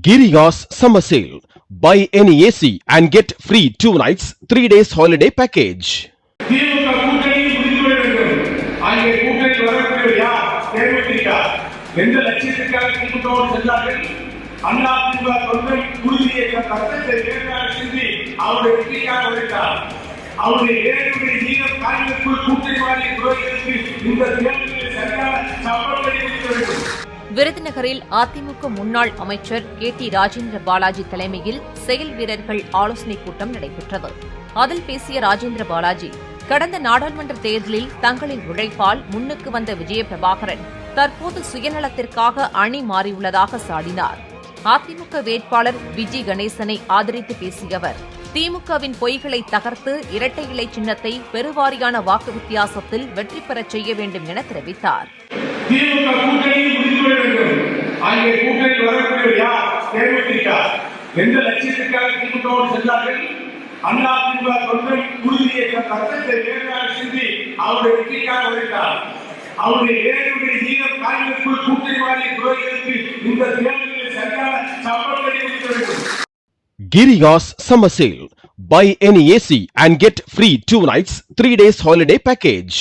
Giriga's summer sale. Buy any AC and get free 2 nights, 3 days holiday package. திமுக கூட்டணி முடிந்துவிட வேண்டும். அங்கே கூட்டணி வரக்கூடிய யார் தேர்ந்தெடுத்தா எந்த லட்சியத்திற்காக திமுகவோடு சென்றார்கள்? அண்ணா திமுக தொண்டை உறுதியை கருத்தை ஏற்காக சிந்தி அவருடைய வெற்றிக்காக உழைத்தார். அவருடைய ஏழைகளுடைய நீளம் காரியங்களுக்குள் கூட்டணி வாரிய துறைகளுக்கு இந்த தேர்தலில் சரியான சம்பளத்தை கொடுக்க வேண்டும். விருதுநகரில் அதிமுக முன்னாள் அமைச்சர் KT ராஜேந்திர பாலாஜி தலைமையில் செயல் வீரர்கள் ஆலோசனைக் கூட்டம் நடைபெற்றது. அதில் பேசிய ராஜேந்திர பாலாஜி, கடந்த நாடாளுமன்ற தேர்தலில் தங்களின் உழைப்பால் முன்னுக்கு வந்த விஜயபிரபாகரன் தற்போது சுயநலத்திற்காக அணி மாறியுள்ளதாக சாடினார். அதிமுக வேட்பாளர் விஜி கணேசனை ஆதரித்து பேசிய அவர், திமுகவின் பொய்களை தகர்த்து இரட்டை இலை சின்னத்தை பெருவாரியான வாக்கு வித்தியாசத்தில் வெற்றி பெறச் செய்ய வேண்டும் என தெரிவித்தார். திமுக கூட்டணி முடிந்துவிட வேண்டும். அங்கே கூட்டணி வரக்கூடிய யார் தேர்ந்தெடுத்தா எந்த லட்சியத்திற்காக திமுகவோடு சென்றார்கள்? அண்ணா திமுக தொண்டை உறுதியை கருத்தை ஏற்காக சிந்தி அவருடைய வெற்றிக்காக உழைத்தார். அவருடைய ஏழைகளுடைய நீளம் காரியங்களுக்குள் கூட்டணி வாரிய துறைகளுக்கு இந்த தேர்தலில் சரியான சம்பளத்தை கொடுக்க வேண்டும். Giriga's summer sale. Buy any AC and get free 2 nights, 3 days holiday package.